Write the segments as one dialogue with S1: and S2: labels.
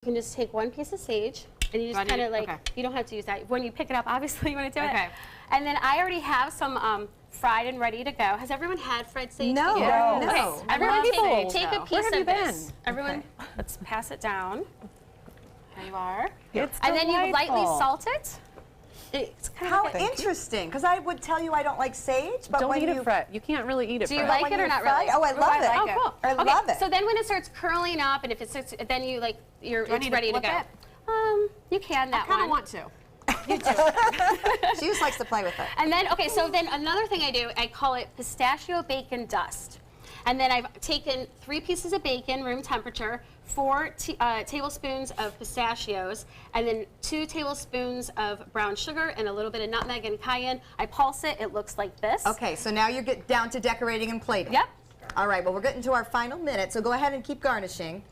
S1: You can just take one piece of sage and you just kind of like, you don't have to use that. When you pick it up, obviously you want to do it. And then I already have some fried and ready to go. Has everyone had fried sage?
S2: No.
S1: Yeah.
S2: No.
S1: Okay. Everyone take a piece of this. Everyone, let's pass it down. There you are.
S2: It's
S1: and then you lightly salt it.
S2: How interesting, because I would tell you I don't like sage, but
S3: don't
S2: when
S3: eat it fresh. You can't really eat it
S1: fresh. Do you
S3: fresh.
S1: like it or not really?
S2: Oh, I love it.
S1: Oh, cool.
S2: I love it.
S1: So then when it starts curling up, and if it starts, then you like, it's ready to go. You can that one.
S3: I kind of want to.
S1: You do.
S2: She just likes to play with it.
S1: And then, okay, so then another thing I do, I call it pistachio bacon dust. And then I've taken 3 pieces of bacon, room temperature, 4 tablespoons of pistachios, and then 2 tablespoons of brown sugar and a little bit of nutmeg and cayenne. I pulse it, it looks like this.
S2: Okay, so now you get down to decorating and plating.
S1: Yep.
S2: All right, well, we're getting to our final minute, so go ahead and keep garnishing.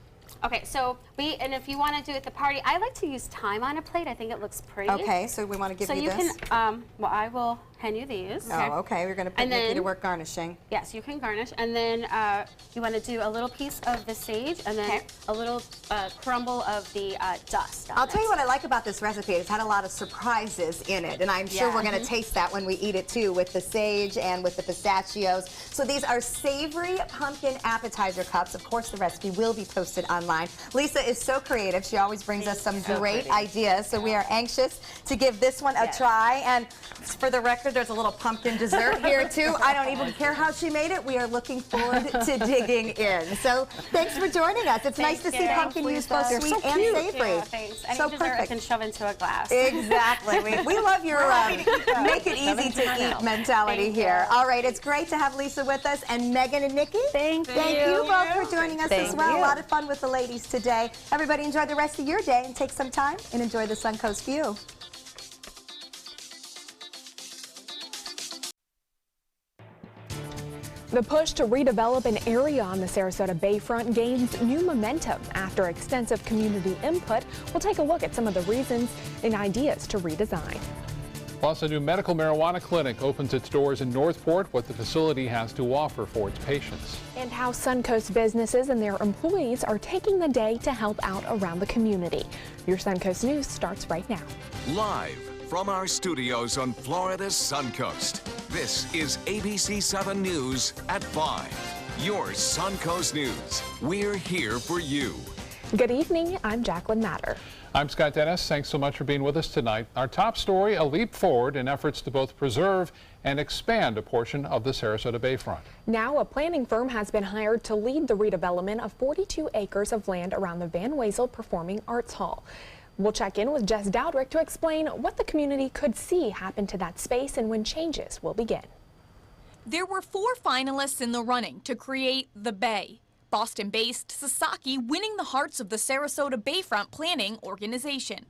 S1: Okay, so and if you want to do it at the party, I like to use thyme on a plate. I think it looks pretty.
S2: Okay, so we want to give you this.
S1: So you can, well, I will hand you these.
S2: Oh, okay, we're going to put Nikki to work garnishing.
S1: Yes, you can garnish. And then you want to do a little piece of the sage and then a little crumble of the dust.
S2: I'll tell you what I like about this recipe. It's had a lot of surprises in it, and I'm sure we're going to taste that when we eat it too, with the sage and with the pistachios. So these are savory pumpkin appetizer cups. Of course, the recipe will be posted online. Lisa is so creative. She always brings us some great ideas, so we are anxious to give this one a try. And for the record, there's a little pumpkin dessert here too. I don't even care how she made it. We are looking forward to digging in. So thanks for joining us. It's nice to see pumpkin used both sweet and savory.
S1: Yeah, thanks. Any
S2: so
S1: dessert
S2: perfect.
S1: I can shove into a glass.
S2: Exactly. We love your make it easy to eat mentality here. All right, it's great to have Lisa with us, and Megan and Nikki.
S3: Thank
S2: you both for joining us as well. A lot of fun with the ladies today. Everybody enjoy the rest of your day and take some time and enjoy the Suncoast view.
S4: The push to redevelop an area on the Sarasota Bayfront gains new momentum after extensive community input. We'll take a look at some of the reasons and ideas to redesign.
S5: Plus, a new medical marijuana clinic opens its doors in Northport, what the facility has to offer for its patients.
S4: And how Suncoast businesses and their employees are taking the day to help out around the community. Your Suncoast News starts right now.
S6: Live from our studios on Florida's Suncoast, this is ABC 7 News at 5. Your Suncoast News. We're here for you.
S4: Good evening, I'm Jacqueline Matter.
S5: I'm Scott Dennis. Thanks so much for being with us tonight. Our top story, a leap forward in efforts to both preserve and expand a portion of the Sarasota Bayfront.
S4: Now a planning firm has been hired to lead the redevelopment of 42 acres of land around the Van Wezel Performing Arts Hall. We'll check in with Jess Dowdrick to explain what the community could see happen to that space and when changes will begin.
S7: There were 4 finalists in the running to create the Bay. Boston-based Sasaki winning the hearts of the Sarasota Bayfront Planning Organization.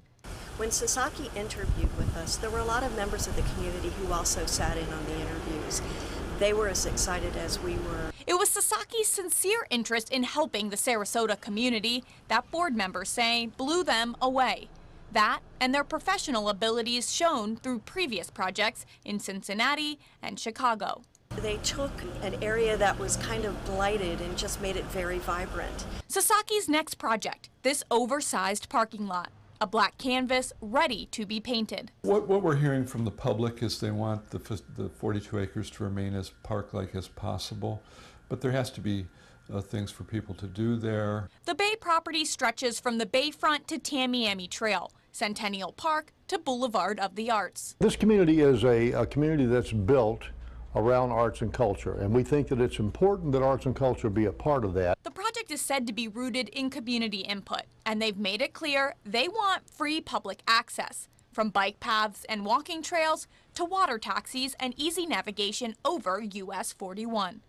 S8: When Sasaki interviewed with us, there were a lot of members of the community who also sat in on the interviews. They were as excited as we were.
S7: It was Sasaki's sincere interest in helping the Sarasota community that board members say blew them away. That and their professional abilities shown through previous projects in Cincinnati and Chicago.
S8: They took an area that was kind of blighted and just made it very vibrant.
S7: Sasaki's next project, this oversized parking lot. A black canvas ready to be painted.
S9: What we're hearing from the public is they want the 42 acres to remain as park-like as possible, but there has to be things for people to do there.
S7: The Bay property stretches from the Bayfront to Tamiami Trail, Centennial Park to Boulevard of the Arts.
S10: This community is a community that's built around arts and culture, and we think that it's important that arts and culture be a part of that.
S7: The project is said to be rooted in community input, and they've made it clear they want free public access, from bike paths and walking trails to water taxis and easy navigation over US 41.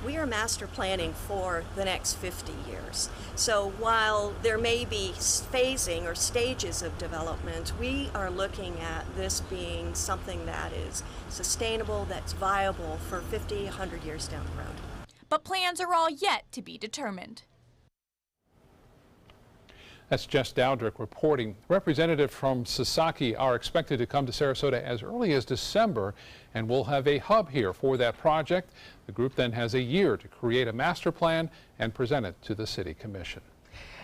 S8: We are master planning for the next 50 years. So while there may be phasing or stages of development, we are looking at this being something that is sustainable, that's viable for 50, 100 years down the road.
S7: But plans are all yet to be determined.
S5: That's Jess Dowdrick reporting. Representatives from Sasaki are expected to come to Sarasota as early as December, and we'll have a hub here for that project. The group then has a year to create a master plan and present it to the City Commission.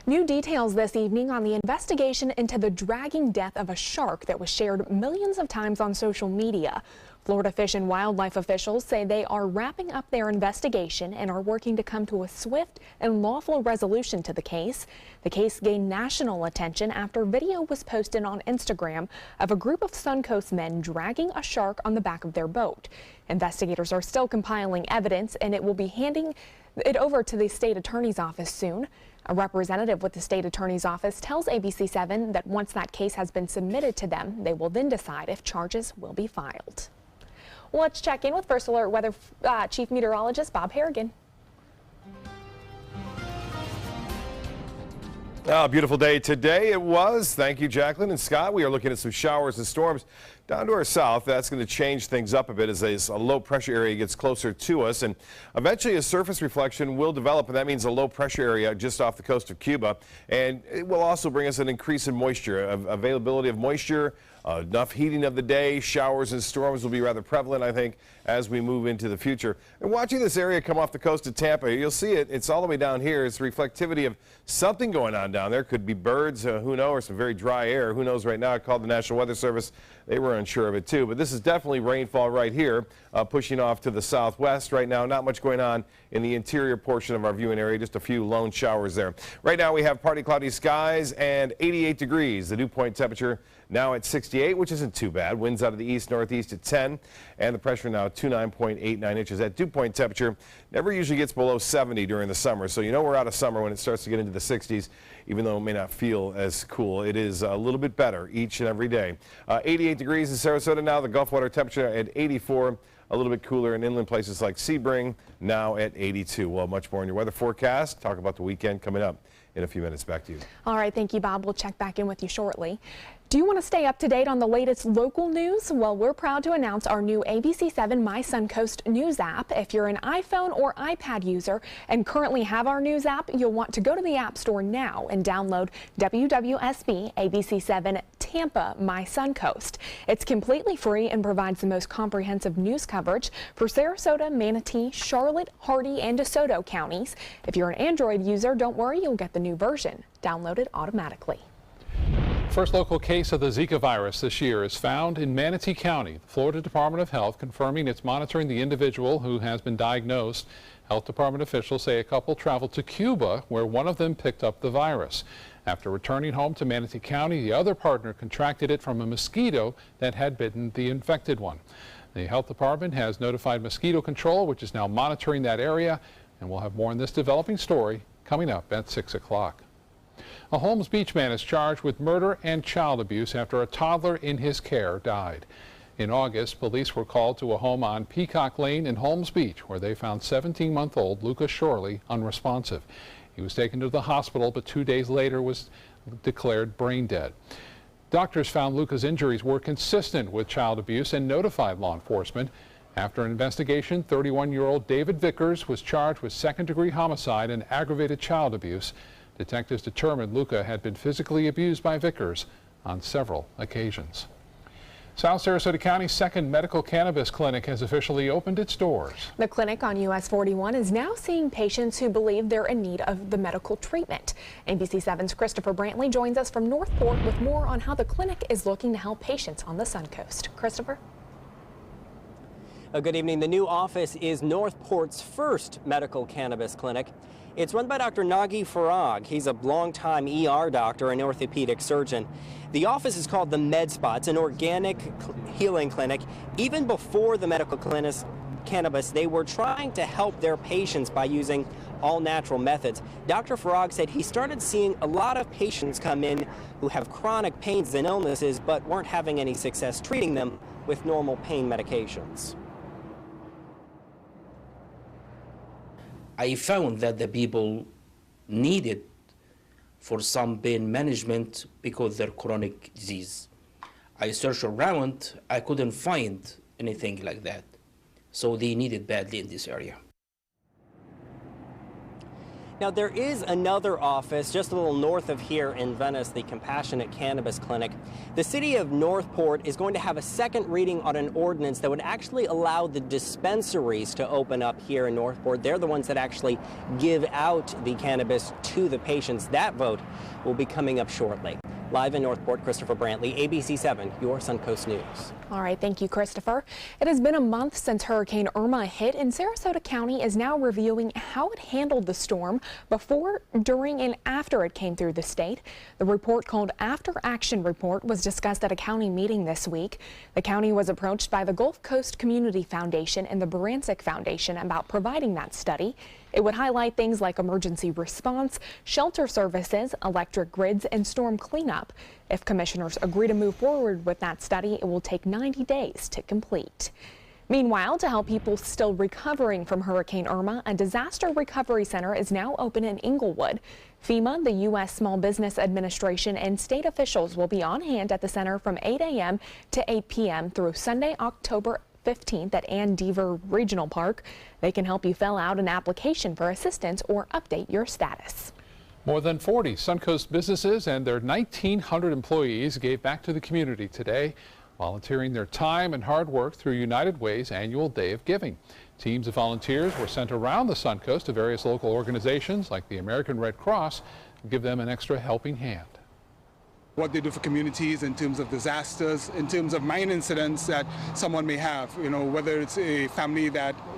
S4: New details this evening on the investigation into the dragging death of a shark that was shared millions of times on social media. Florida Fish and Wildlife officials say they are wrapping up their investigation and are working to come to a swift and lawful resolution to the case. The case gained national attention after video was posted on Instagram of a group of Suncoast men dragging a shark on the back of their boat. Investigators are still compiling evidence, and it will be handing it over to the state attorney's office soon. A representative with the state attorney's office tells ABC7 that once that case has been submitted to them, they will then decide if charges will be filed. Let's check in with First Alert Weather Chief Meteorologist Bob Harrigan.
S3: Beautiful day today it was. Thank you, Jacqueline and Scott. We are looking at some showers and storms down to our south. That's going to change things up a bit as a low pressure area gets closer to us, and eventually a surface reflection will develop, and that means a low pressure area just off the coast of Cuba, and it will also bring us an increase in moisture, availability of moisture. Enough heating of the day. Showers and storms will be rather prevalent, I think, as we move into the future. And watching this area come off the coast of Tampa, you'll see it. It's all the way down here. It's reflectivity of something going on down there. Could be birds, who knows, or some very dry air. Who knows right now? I called the National Weather Service. They were unsure of it, too. But this is definitely rainfall right here, pushing off to the southwest right now. Not much going on in the interior portion of our viewing area. Just a few lone showers there. Right now, we have partly cloudy skies and 88 degrees. The dew point temperature now at 68, which isn't too bad. Winds out of the east-northeast at 10, and the pressure now at 29.89 inches. That dew point temperature never usually gets below 70 during the summer, so you know we're out of summer when it starts to get into the 60s, even though it may not feel as cool. It is a little bit better each and every day. 88 degrees in Sarasota now, the Gulf water temperature at 84. A little bit cooler in inland places like Sebring, now at 82. Well, much more in your weather forecast. Talk about the weekend coming up in a few minutes. Back to you.
S4: All right, thank you, Bob. We'll check back in with you shortly. Do you want to stay up to date on the latest local news? Well, we're proud to announce our new ABC7 My Suncoast News app. If you're an iPhone or iPad user and currently have our news app, you'll want to go to the App Store now and download WWSB ABC7 Tampa My Suncoast. It's completely free and provides the most comprehensive news coverage for Sarasota, Manatee, Charlotte, Hardee, and DeSoto counties. If you're an Android user, don't worry, you'll get the new version. Download it automatically.
S5: First local case of the Zika virus this year is found in Manatee County. The Florida Department of Health confirming it's monitoring the individual who has been diagnosed. Health Department officials say a couple traveled to Cuba where one of them picked up the virus. After returning home to Manatee County, the other partner contracted it from a mosquito that had bitten the infected one. The Health Department has notified Mosquito Control, which is now monitoring that area, and we'll have more on this developing story coming up at 6 o'clock. A Holmes Beach man is charged with murder and child abuse after a toddler in his care died. In August, police were called to a home on Peacock Lane in Holmes Beach, where they found 17-month-old Lucas Shorley unresponsive. He was taken to the hospital, but 2 days later was declared brain dead. Doctors found Lucas' injuries were consistent with child abuse and notified law enforcement. After an investigation, 31-year-old David Vickers was charged with second-degree homicide and aggravated child abuse. Detectives determined Luca had been physically abused by Vickers on several occasions. South Sarasota County's second medical cannabis clinic has officially opened its doors.
S4: The clinic on US 41 is now seeing patients who believe they're in need of the medical treatment. ABC7's Christopher Brantley joins us from Northport with more on how the clinic is looking to help patients on the Suncoast. Christopher?
S11: Good evening. The new office is Northport's first medical cannabis clinic. It's run by Dr. Nagi Farag. He's a longtime ER doctor and orthopedic surgeon. The office is called the MedSpa. It's an organic healing clinic. Even before the medical cannabis, they were trying to help their patients by using all-natural methods. Dr. Farag said he started seeing a lot of patients come in who have chronic pains and illnesses but weren't having any success treating them with normal pain medications.
S12: I found that the people needed for some pain management because of their chronic disease. I searched around, I couldn't find anything like that. So they needed badly in this area.
S11: Now, there is another office just a little north of here in Venice, the Compassionate Cannabis Clinic. The city of Northport is going to have a second reading on an ordinance that would actually allow the dispensaries to open up here in Northport. They're the ones that actually give out the cannabis to the patients. That vote will be coming up shortly. Live in Northport, Christopher Brantley, ABC 7, your Suncoast News.
S4: All right, thank you, Christopher. It has been a month since Hurricane Irma hit, and Sarasota County is now reviewing how it handled the storm before, during, and after it came through the state. The report, called After Action Report, was discussed at a county meeting this week. The county was approached by the Gulf Coast Community Foundation and the Barancik Foundation about providing that study. It would highlight things like emergency response, shelter services, electric grids, and storm cleanup. If commissioners agree to move forward with that study, it will take 90 days to complete. Meanwhile, to help people still recovering from Hurricane Irma, a disaster recovery center is now open in Inglewood. FEMA, the U.S. Small Business Administration, and state officials will be on hand at the center from 8 a.m. to 8 p.m. through Sunday, October 15th at Ann Deaver Regional Park. They can help you fill out an application for assistance or update your status.
S5: More than 40 Suncoast businesses and their 1,900 employees gave back to the community today, volunteering their time and hard work through United Way's annual Day of Giving. Teams of volunteers were sent around the Suncoast to various local organizations like the American Red Cross to give them an extra helping hand.
S13: What they do for communities in terms of disasters, in terms of mine incidents that someone may have, whether it's a family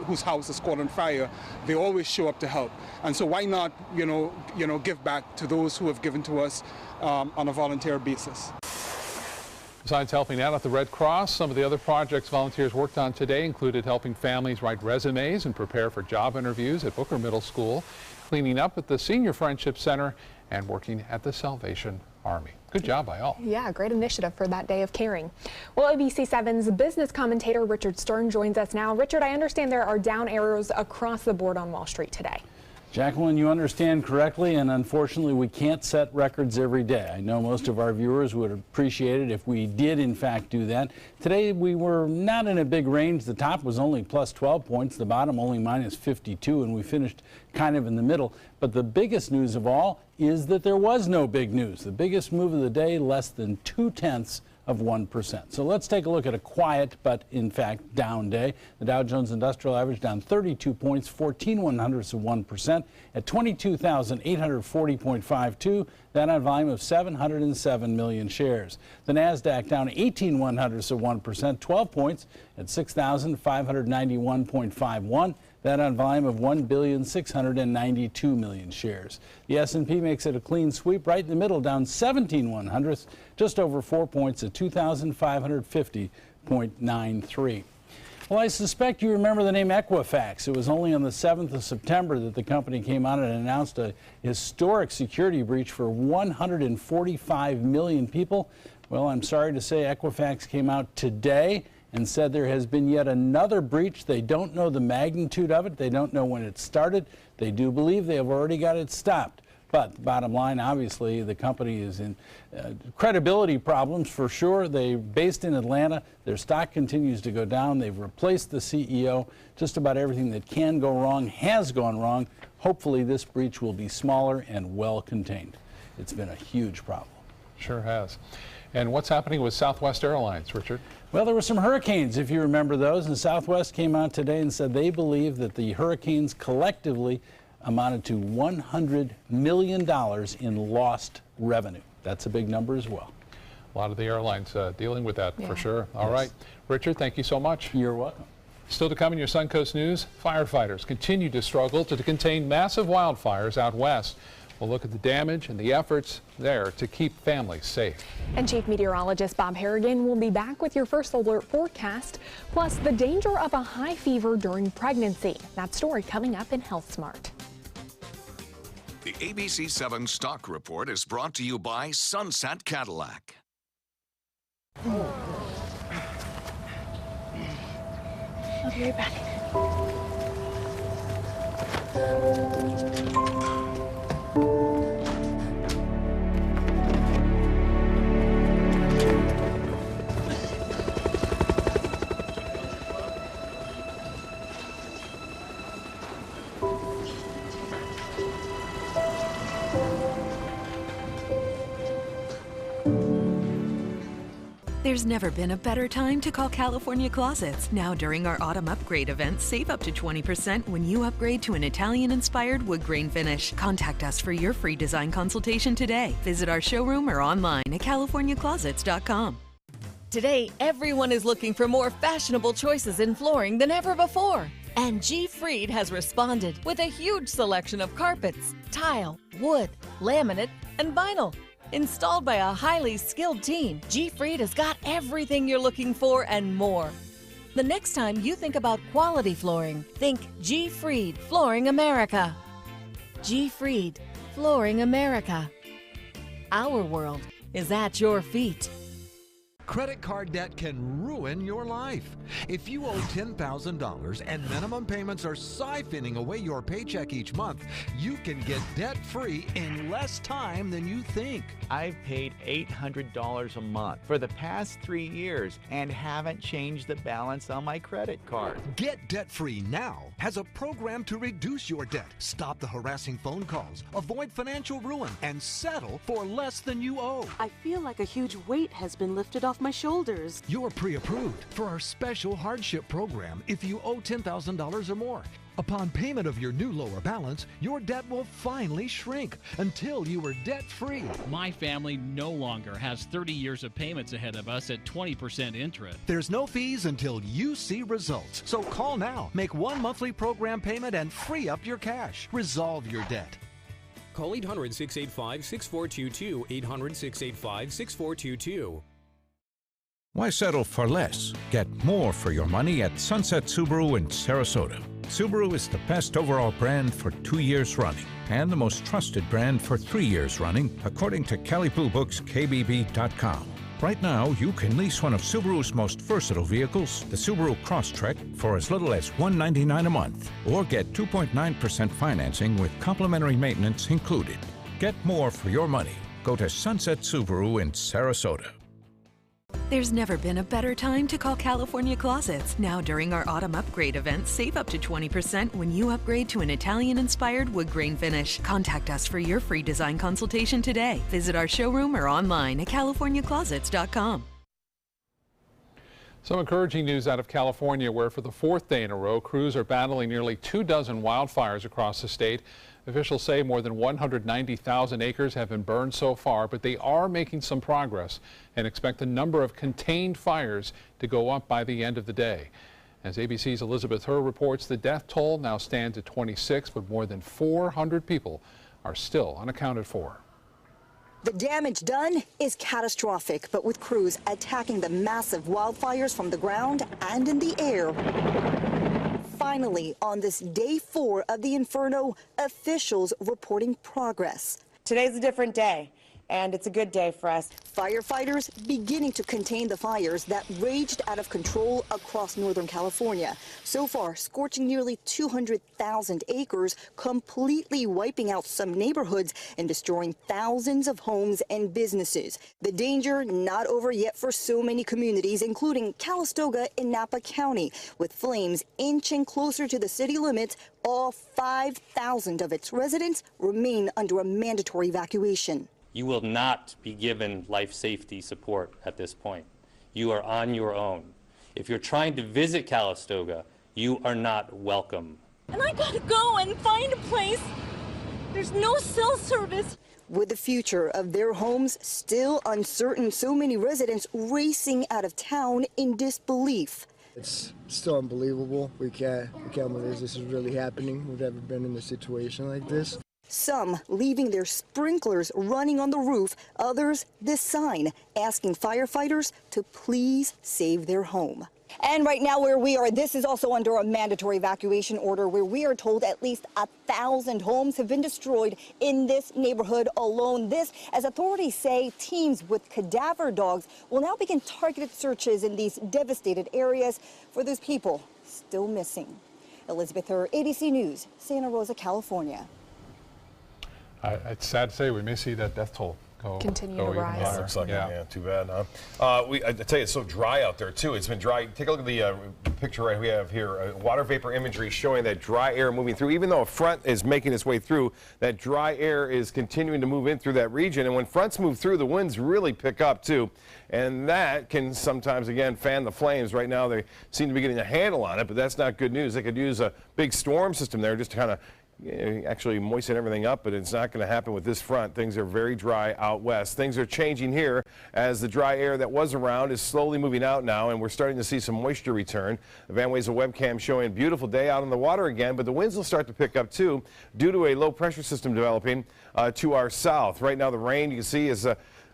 S13: whose house is caught on fire, they always show up to help. And so why not, give back to those who have given to us on a volunteer basis.
S5: Besides helping out at the Red Cross, some of the other projects volunteers worked on today included helping families write resumes and prepare for job interviews at Booker Middle School, cleaning up at the Senior Friendship Center, and working at the Salvation Army. Good job by all.
S4: Yeah, great initiative for that day of caring. Well, ABC 7's business commentator Richard Stern joins us now. Richard, I understand there are down arrows across the board on Wall Street today.
S14: Jacqueline, you understand correctly, and unfortunately we can't set records every day. I know most of our viewers would appreciate it if we did in fact do that. Today we were not in a big range. The top was only plus 12 points, the bottom only minus 52, and we finished kind of in the middle. But the biggest news of all is that there was no big news. The biggest move of the day, less than 0.2%. of 1%. So let's take a look at a quiet but in fact down day. The Dow Jones Industrial Average down 32 points, 0.14 of 1% at 22,840.52. That on volume of 707 million shares. The Nasdaq down 18/100 of 1%, 12 points at 6,591.51. That on volume of 1,692 million shares. The S&P makes it a clean sweep right in the middle, down 17/100, just over 4 points at 2,550.93. Well, I suspect you remember the name Equifax. It was only on the 7th of September that the company came out and announced a historic security breach for 145 million people. Well, I'm sorry to say Equifax came out today and said there has been yet another breach. They don't know the magnitude of it. They don't know when it started. They do believe they have already got it stopped. But the bottom line, obviously, the company is in credibility problems for sure. They're based in Atlanta. Their stock continues to go down. They've replaced the CEO. Just about everything that can go wrong has gone wrong. Hopefully this breach will be smaller and well contained. It's been a huge problem.
S5: Sure has. And what's happening with Southwest Airlines, Richard?
S14: Well, there were some hurricanes, if you remember those, and Southwest came out today and said they believe that the hurricanes collectively amounted to $100 million in lost revenue. That's a big number as well.
S5: A lot of the airlines dealing with that for sure. All right. Richard, thank you so much.
S14: You're welcome.
S5: Still to come in your Suncoast News, firefighters continue to struggle to contain massive wildfires out west. We'll look at the damage and the efforts there to keep families safe.
S4: And Chief Meteorologist Bob Harrigan will be back with your first alert forecast, plus the danger of a high fever during pregnancy. That story coming up in Health Smart.
S6: The ABC 7 Stock Report is brought to you by Sunset Cadillac.
S4: I'll be right back.
S15: There's never been a better time to call California Closets. Now during our autumn upgrade event, save up to 20% when you upgrade to an Italian-inspired wood grain finish. Contact us for your free design consultation today. Visit our showroom or online at californiaclosets.com.
S16: Today, everyone is looking for more fashionable choices in flooring than ever before. And G. Fried has responded with a huge selection of carpets, tile, wood, laminate, and vinyl. Installed by a highly skilled team, G. Fried has got everything you're looking for and more. The next time you think about quality flooring, think G. Fried Flooring America. G. Fried Flooring America. Our world is at your feet.
S17: Credit card debt can ruin your life. If you owe $10,000 and minimum payments are siphoning away your paycheck each month, you can get debt-free in less time than you think.
S18: I've paid $800 a month for the past 3 years and haven't changed the balance on my credit card.
S17: Get debt-free now has a program to reduce your debt, stop the harassing phone calls, avoid financial ruin, and settle for less than you owe.
S19: I feel like a huge weight has been lifted off my shoulders.
S17: You're pre-approved for our special hardship program if you owe $10,000 or more. Upon payment of your new lower balance, your debt will finally shrink until you are debt-free.
S20: My family no longer has 30 years of payments ahead of us at 20% interest.
S17: There's no fees until you see results. So call now, make one monthly program payment, and free up your cash. Resolve your debt.
S21: Call 800-685-6422, 800-685-6422.
S22: Why settle for less? Get more for your money at Sunset Subaru in Sarasota. Subaru is the best overall brand for 2 years running and the most trusted brand for 3 years running, according to Kelley Blue Book's KBB.com. Right now, you can lease one of Subaru's most versatile vehicles, the Subaru Crosstrek, for as little as $199 a month, or get 2.9% financing with complimentary maintenance included. Get more for your money. Go to Sunset Subaru in Sarasota.
S15: There's never been a better time to call California Closets. Now during our autumn upgrade event, save up to 20% when you upgrade to an Italian-inspired wood grain finish. Contact us for your free design consultation today. Visit our showroom or online at californiaclosets.com.
S5: Some encouraging news out of California, where for the 4th day in a row, crews are battling nearly 24 wildfires across the state. Officials say more than 190,000 acres have been burned so far, but they are making some progress and expect the number of contained fires to go up by the end of the day. As ABC's Elizabeth Herr reports, the death toll now stands at 26, but more than 400 people are still unaccounted for.
S23: The damage done is catastrophic, but with crews attacking the massive wildfires from the ground and in the air. Finally, on this day 4 of the inferno, officials reporting progress.
S24: Today's a different day, and it's a good day for us.
S23: Firefighters beginning to contain the fires that raged out of control across Northern California. So far, scorching nearly 200,000 acres, completely wiping out some neighborhoods and destroying thousands of homes and businesses. The danger not over yet for so many communities, including Calistoga in Napa County, with flames inching closer to the city limits. All 5,000 of its residents remain under a mandatory evacuation.
S25: You will not be given life safety support at this point. You are on your own. If you're trying to visit Calistoga, you are not welcome.
S24: And I gotta go and find a place. There's no cell service.
S23: With the future of their homes still uncertain, so many residents racing out of town in disbelief.
S26: It's still unbelievable. We can't believe this is really happening. We've never been in a situation like this.
S23: Some leaving their sprinklers running on the roof, others this sign asking firefighters to please save their home. And right now where we are, this is also under a mandatory evacuation order where we are told at least 1,000 homes have been destroyed in this neighborhood alone. This, as authorities say, teams with cadaver dogs will now begin targeted searches in these devastated areas for those people still missing. Elizabeth Herr, ABC News, Santa Rosa, California.
S5: It's sad to say we may see that death toll
S4: continue to
S5: even
S4: rise.
S5: higher.
S3: Looks like
S5: Yeah.
S3: it. Yeah, too bad, huh? I tell you, it's so dry out there, too. It's been dry. Take a look at the picture we have here. Water vapor imagery showing that dry air moving through. Even though a front is making its way through, that dry air is continuing to move in through that region. And when fronts move through, the winds really pick up, too. And that can sometimes, again, fan the flames. Right now, they seem to be getting a handle on it, but that's not good news. They could use a big storm system there just to kind of actually moisten everything up, but it's not going to happen with this front. Things are very dry out west. Things are changing here as the dry air that was around is slowly moving out now, and we're starting to see some moisture return. The Van Wezel webcam showing a beautiful day out on the water again, but the winds will start to pick up too due to a low pressure system developing to our south. Right now the rain you can see is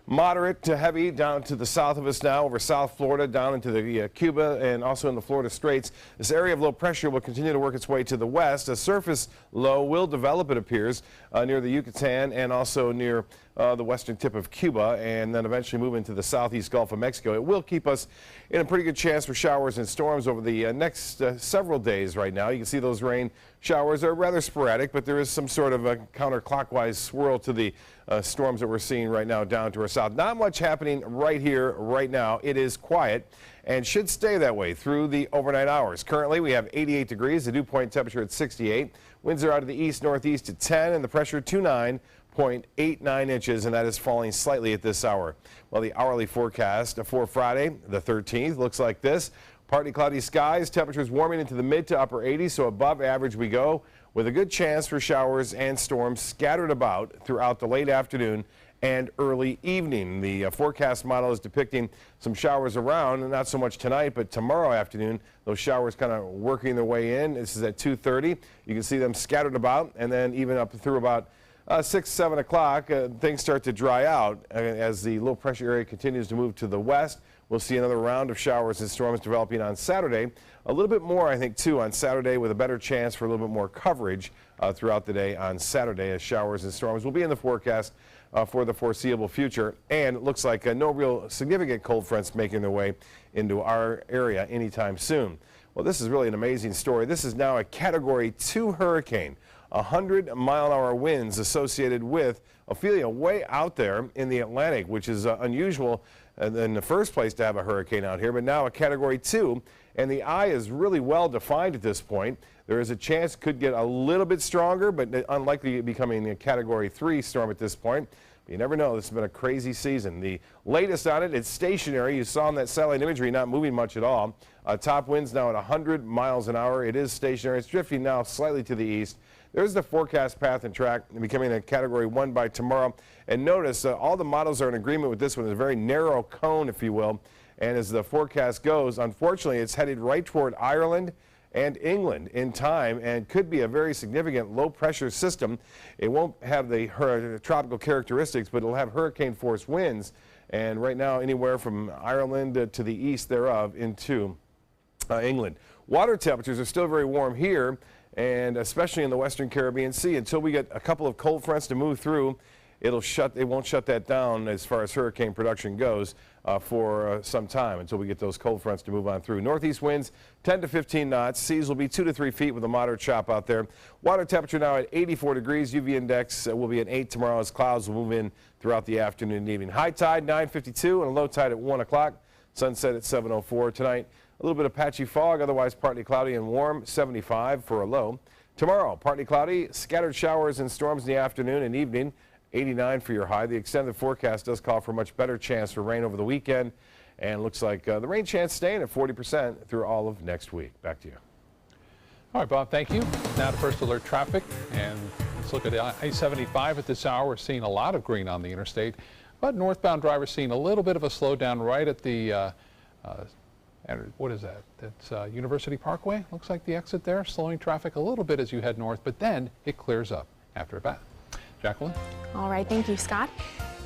S3: moderate to heavy down to the south of us now, over South Florida, down into the Cuba and also in the Florida Straits. This area of low pressure will continue to work its way to the west. A surface low will develop, it appears, near the Yucatan and also near the western tip of Cuba, and then eventually move into the southeast Gulf of Mexico. It will keep us in a pretty good chance for showers and storms over the next several days right now. You can see those rain showers are rather sporadic, but there is some sort of a counterclockwise swirl to the storms that we're seeing right now down to our south. Not much happening right here, right now. It is quiet and should stay that way through the overnight hours. Currently, we have 88 degrees, the dew point temperature at 68. Winds are out of the east-northeast at 10, and the pressure 29.89 inches, and that is falling slightly at this hour. Well, the hourly forecast for Friday, the 13th, looks like this. Partly cloudy skies, temperatures warming into the mid to upper 80s, so above average we go, with a good chance for showers and storms scattered about throughout the late afternoon and early evening. The forecast model is depicting some showers around, and not so much tonight, but tomorrow afternoon, those showers kind of working their way in. This is at 2:30. You can see them scattered about, and then even up through about 6, 7 o'clock, things start to dry out as the low pressure area continues to move to the west. We'll see another round of showers and storms developing on Saturday. A little bit more, I think, too, on Saturday, with a better chance for a little bit more coverage throughout the day on Saturday, as showers and storms will be in the forecast for the foreseeable future. And it looks like no real significant cold fronts making their way into our area anytime soon. Well, this is really an amazing story. This is now a Category 2 hurricane. 100-mile-an-hour winds associated with Ophelia way out there in the Atlantic, which is unusual in the first place to have a hurricane out here, but now a Category 2, and the eye is really well defined at this point. There is a chance it could get a little bit stronger, but unlikely becoming a Category 3 storm at this point. You never know. This has been a crazy season. The latest on it, it's stationary. You saw in that satellite imagery, not moving much at all. Top winds now at 100 miles an hour. It is stationary. It's drifting now slightly to the east. There's the forecast path and track, becoming a Category 1 by tomorrow. And notice all the models are in agreement with this one. It's a very narrow cone, if you will. And as the forecast goes, unfortunately, it's headed right toward Ireland and England in time, and could be a very significant low pressure system. It won't have the tropical characteristics, but it'll have hurricane force winds. And right now, anywhere from Ireland to the east thereof into England. Water temperatures are still very warm here, and especially in the western Caribbean Sea. Until we get a couple of cold fronts to move through, it won't shut that down as far as hurricane production goes for some time, until we get those cold fronts to move on through. Northeast winds 10 to 15 knots. Seas will be 2 to 3 feet with a moderate chop out there. Water temperature now at 84 degrees. UV index will be at 8 tomorrow as clouds will move in throughout the afternoon and evening. High tide 9:52 and a low tide at 1 o'clock. Sunset at 7:04 tonight. A little bit of patchy fog, otherwise partly cloudy and warm, 75 for a low. Tomorrow, partly cloudy, scattered showers and storms in the afternoon and evening, 89 for your high. The extended forecast does call for a much better chance for rain over the weekend, and looks like the rain chance staying at 40% through all of next week. Back to you.
S5: All right, Bob, thank you. Now to first alert traffic, and let's look at I-75 at this hour. We're seeing a lot of green on the interstate, but northbound drivers seeing a little bit of a slowdown right at the what is that? That's University Parkway. Looks like the exit there, slowing traffic a little bit as you head north, but then it clears up after that. Jacqueline?
S4: All right, thank you, Scott.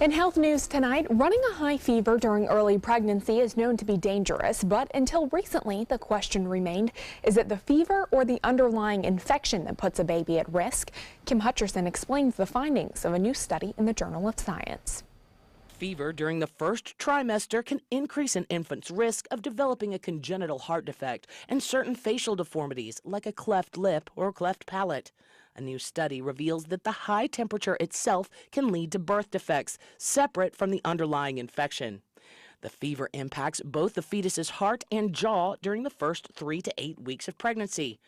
S4: In health news tonight, running a high fever during early pregnancy is known to be dangerous, but until recently, the question remained, is it the fever or the underlying infection that puts a baby at risk? Kim Hutcherson explains the findings of a new study in the Journal of Science.
S1: Fever during the first trimester can increase an infant's risk of developing a congenital heart defect and certain facial deformities like a cleft lip or cleft palate. A new study reveals that the high temperature itself can lead to birth defects, separate from the underlying infection. The fever impacts both the fetus's heart and jaw during the first 3 to 8 weeks of pregnancy.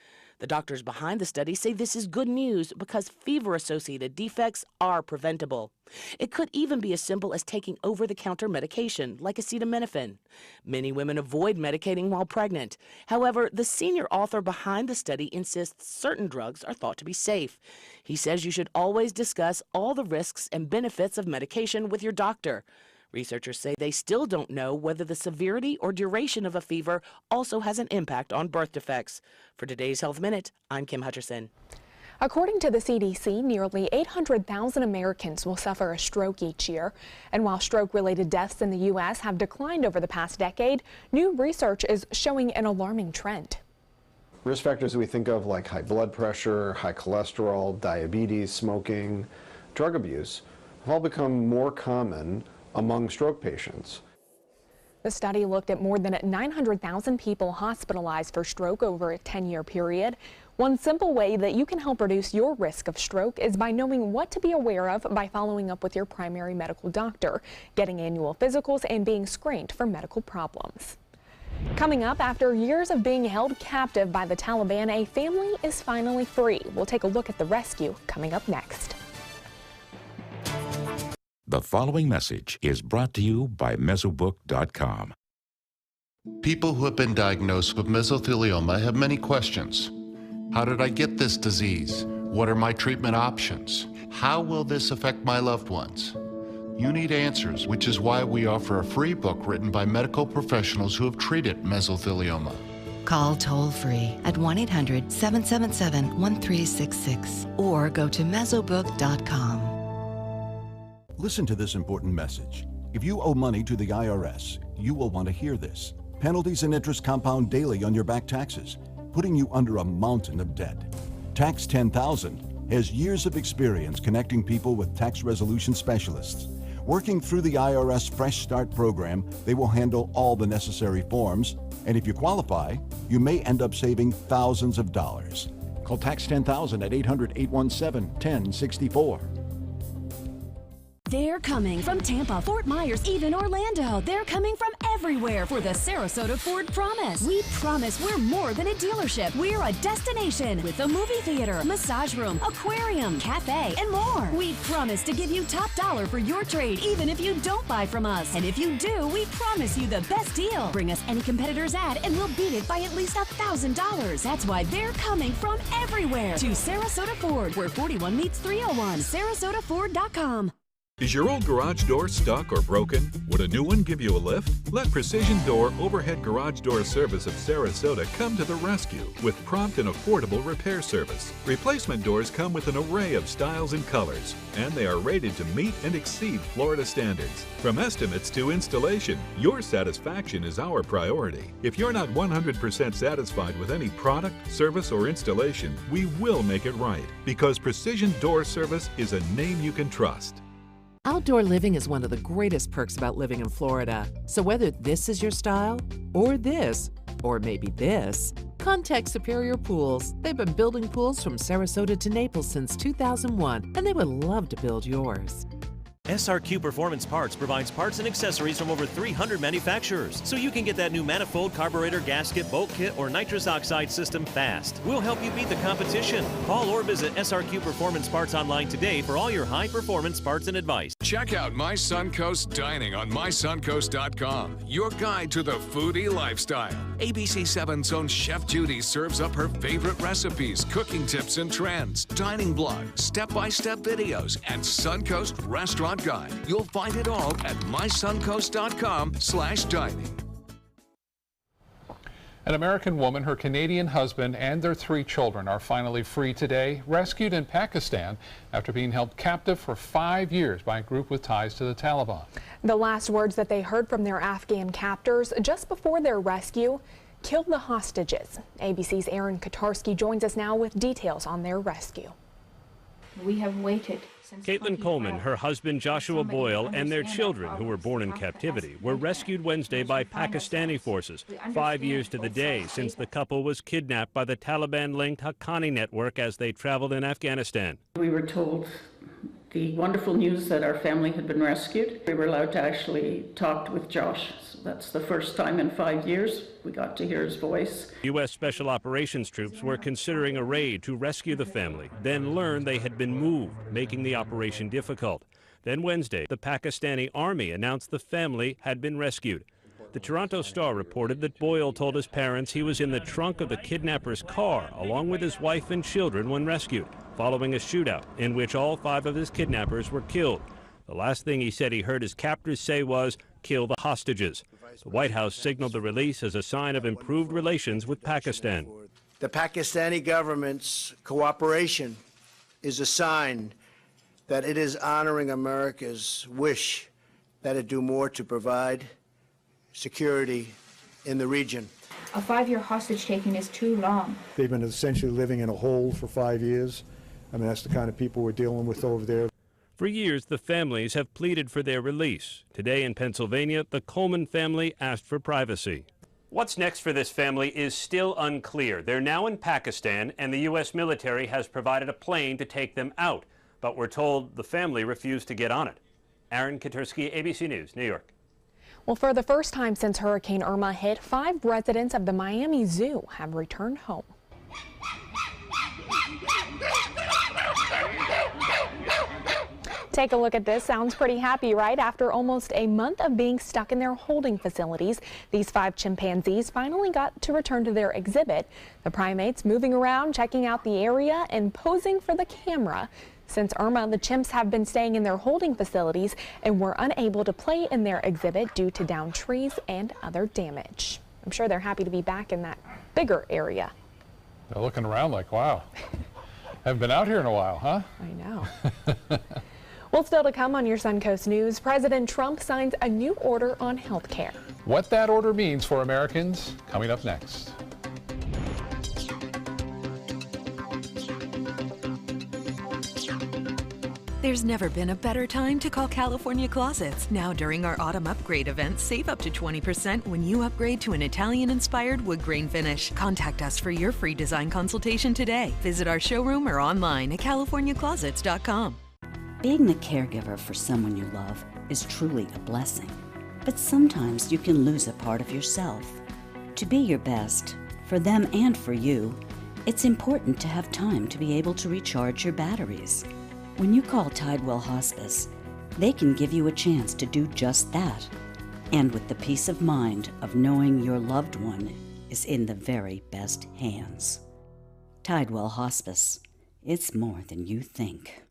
S1: The doctors behind the study say this is good news because fever-associated defects are preventable. It could even be as simple as taking over-the-counter medication like acetaminophen. Many women avoid medicating while pregnant. However, the senior author behind the study insists certain drugs are thought to be safe. He says you should always discuss all the risks and benefits of medication with your doctor. Researchers say they still don't know whether the severity or duration of a fever also has an impact on birth defects. For today's Health Minute, I'm Kim Hutcherson.
S4: According to the CDC, nearly 800,000 Americans will suffer a stroke each year. And while stroke-related deaths in the U.S. have declined over the past decade, new research is showing an alarming trend.
S2: Risk factors we think of like high blood pressure, high cholesterol, diabetes, smoking, drug abuse have all become more common among stroke patients.
S4: The study looked at more than 900,000 people hospitalized for stroke over a 10-year period. One simple way that you can help reduce your risk of stroke is by knowing what to be aware of by following up with your primary medical doctor, getting annual physicals, and being screened for medical problems. Coming up, after years of being held captive by the Taliban, a family is finally free. We'll take a look at the rescue coming up next.
S7: The following message is brought to you by Mesobook.com.
S8: People who have been diagnosed with mesothelioma have many questions. How did I get this disease? What are my treatment options? How will this affect my loved ones? You need answers, which is why we offer a free book written by medical professionals who have treated mesothelioma.
S9: Call toll-free at 1-800-777-1366 or go to Mesobook.com.
S10: Listen to this important message. If you owe money to the IRS, you will want to hear this. Penalties and interest compound daily on your back taxes, putting you under a mountain of debt. Tax 10,000 has years of experience connecting people with tax resolution specialists. Working through the IRS Fresh Start program, they will handle all the necessary forms, and if you qualify, you may end up saving thousands of dollars. Call Tax 10,000 at 800-817-1064.
S21: They're coming from Tampa, Fort Myers, even Orlando. They're coming from everywhere for the Sarasota Ford Promise. We promise we're more than a dealership. We're a destination with a movie theater, massage room, aquarium, cafe, and more. We promise to give you top dollar for your trade, even if you don't buy from us. And if you do, we promise you the best deal. Bring us any competitor's ad and we'll beat it by at least $1,000. That's why they're coming from everywhere to Sarasota Ford, where 41 meets 301. SarasotaFord.com.
S27: Is your old garage door stuck or broken? Would a new one give you a lift? Let Precision Door Overhead Garage Door Service of Sarasota come to the rescue with prompt and affordable repair service. Replacement doors come with an array of styles and colors, and they are rated to meet and exceed Florida standards. From estimates to installation, your satisfaction is our priority. If you're not 100% satisfied with any product, service, or installation, we will make it right, because Precision Door Service is a name you can trust.
S28: Outdoor living is one of the greatest perks about living in Florida. So whether this is your style, or this, or maybe this, contact Superior Pools. They've been building pools from Sarasota to Naples since 2001, and they would love to build yours.
S29: SRQ Performance Parts provides parts and accessories from over 300 manufacturers, so you can get that new manifold, carburetor, gasket, bolt kit, or nitrous oxide system fast. We'll help you beat the competition. Call or visit SRQ Performance Parts online today for all your high-performance parts and advice.
S6: Check out My Suncoast Dining on mysuncoast.com, your guide to the foodie lifestyle. ABC7's own Chef Judy serves up her favorite recipes, cooking tips and trends, dining blog, step-by-step videos, and Suncoast Restaurant Guide. You'll find it all at mysuncoast.com/dining.
S5: An American woman, her Canadian husband, and their 3 children are finally free today, rescued in Pakistan after being held captive for 5 years by a group with ties to the Taliban.
S4: The last words that they heard from their Afghan captors just before their rescue: kill the hostages. ABC's Aaron Katarski joins us now with details on their rescue.
S30: We have waited
S11: Caitlin Coleman, her husband Joshua Boyle, and their children, who were born in captivity, were rescued Wednesday by Pakistani forces, 5 years to the day since the couple was kidnapped by the Taliban-linked Haqqani network as they traveled in Afghanistan.
S12: We were told the wonderful news that our family had been rescued. We were allowed to actually talk with Josh. So that's the first time in 5 years we got to hear his voice.
S11: U.S. Special Operations troops were considering a raid to rescue the family, then learned they had been moved, making the operation difficult. Then Wednesday, the Pakistani army announced the family had been rescued. The Toronto Star reported that Boyle told his parents he was in the trunk of the kidnapper's car along with his wife and children when rescued, following a shootout in which all 5 of his kidnappers were killed. The last thing he said he heard his captors say was, "Kill the hostages." The White House signaled the release as a sign of improved relations with Pakistan.
S13: The Pakistani government's cooperation is a sign that it is honoring America's wish that it do more to provide security in the region.
S14: A 5-year hostage taking is too long.
S16: They've been essentially living in a hole for 5 years. I mean, that's the kind of people we're dealing with over there.
S11: For years, the families have pleaded for their release. Today in Pennsylvania, the Coleman family asked for privacy. What's next for this family is still unclear. They're now in Pakistan, and the U.S. military has provided a plane to take them out. But we're told the family refused to get on it. Aaron Katursky, ABC News, New York.
S4: Well, for the first time since Hurricane Irma hit, 5 residents of the Miami Zoo have returned home. Take a look at this. Sounds pretty happy, right? After almost a month of being stuck in their holding facilities, these 5 chimpanzees finally got to return to their exhibit. The primates moving around, checking out the area, and posing for the camera. Since Irma, the chimps have been staying in their holding facilities and were unable to play in their exhibit due to downed trees and other damage. I'm sure they're happy to be back in that bigger area.
S5: They're looking around like, wow, haven't been out here in a while, huh?
S4: I know. Well, still to come on your Suncoast News, President Trump signs a new order on health care.
S5: What that order means for Americans, coming up next.
S15: There's never been a better time to call California Closets. Now during our autumn upgrade event, save up to 20% when you upgrade to an Italian-inspired wood grain finish. Contact us for your free design consultation today. Visit our showroom or online at californiaclosets.com.
S17: Being the caregiver for someone you love is truly a blessing. But sometimes you can lose a part of yourself. To be your best, for them and for you, it's important to have time to be able to recharge your batteries. When you call Tidewell Hospice, they can give you a chance to do just that, and with the peace of mind of knowing your loved one is in the very best hands. Tidewell Hospice. It's more than you think.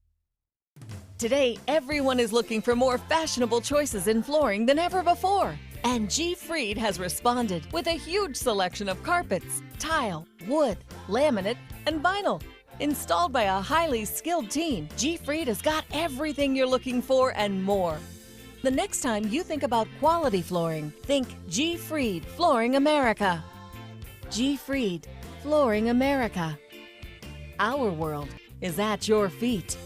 S18: Today, everyone is looking for more fashionable choices in flooring than ever before. And G. Fried has responded with a huge selection of carpets, tile, wood, laminate, and vinyl. Installed by a highly skilled team, G. Fried has got everything you're looking for and more. The next time you think about quality flooring, think G. Fried Flooring America. G. Fried Flooring America. Our world is at your feet.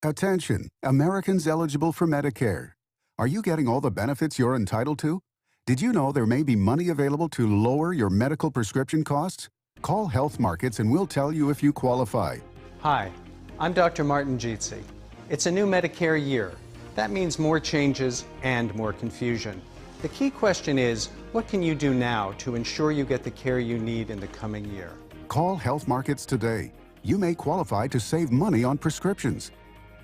S19: Attention, Americans eligible for Medicare. Are you getting all the benefits you're entitled to? Did you know there may be money available to lower your medical prescription costs? Call Health Markets and we'll tell you if you qualify.
S20: Hi, I'm Dr. Martin Jeetsi. It's a new Medicare year. That means more changes and more confusion. The key question is, what can you do now to ensure you get the care you need in the coming year?
S19: Call Health Markets today. You may qualify to save money on prescriptions.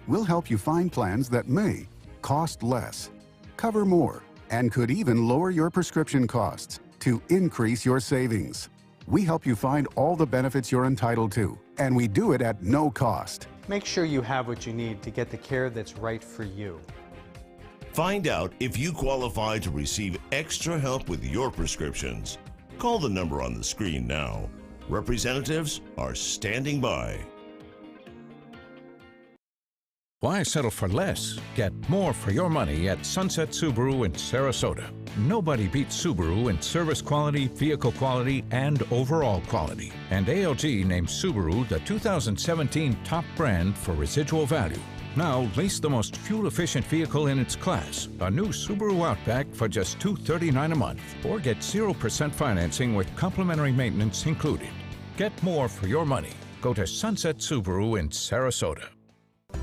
S19: We'll help you find plans that may cost less, cover more, and could even lower your prescription costs to increase your savings. We help you find all the benefits you're entitled to, and we do it at no cost.
S20: Make sure you have what you need to get the care that's right for you.
S30: Find out if you qualify to receive extra help with your prescriptions. Call the number on the screen now. Representatives are standing by.
S1: Why settle for less? Get more for your money at Sunset Subaru in Sarasota. Nobody beats Subaru in service quality, vehicle quality, and overall quality. And ALG named Subaru the 2017 top brand for residual value. Now, lease the most fuel-efficient vehicle in its class, a new Subaru Outback for just $239 a month, or get 0% financing with complimentary maintenance included. Get more for your money. Go to Sunset Subaru in Sarasota.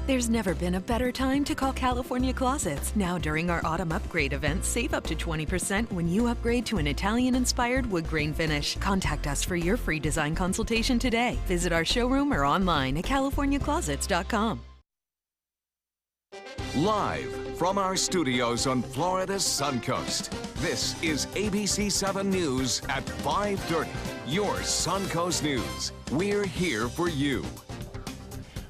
S15: There's never been a better time to call California Closets. Now during our autumn upgrade event, save up to 20% when you upgrade to an Italian-inspired wood grain finish. Contact us for your free design consultation today. Visit our showroom or online at californiaclosets.com.
S6: Live from our studios on Florida's Suncoast, this is ABC 7 News at 5:30. Your Suncoast News. We're here for you.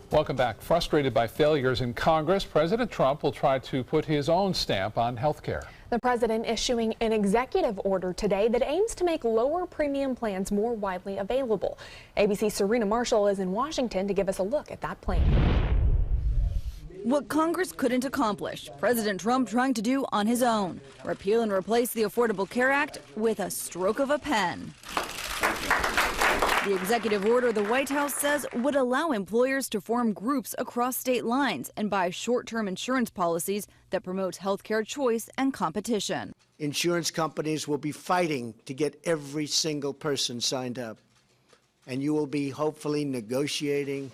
S5: Welcome back. Frustrated by failures in Congress, President Trump will try to put his own stamp on health care.
S4: The president issuing an executive order today that aims to make lower premium plans more widely available. ABC's Serena Marshall is in Washington to give us a look at that plan.
S2: What Congress couldn't accomplish, President Trump trying to do on his own. Repeal and replace the Affordable Care Act with a stroke of a pen. The executive order, the White House says, would allow employers to form groups across state lines and buy short-term insurance policies that promote healthcare choice and competition.
S13: Insurance companies will be fighting to get every single person signed up. And you will be hopefully negotiating,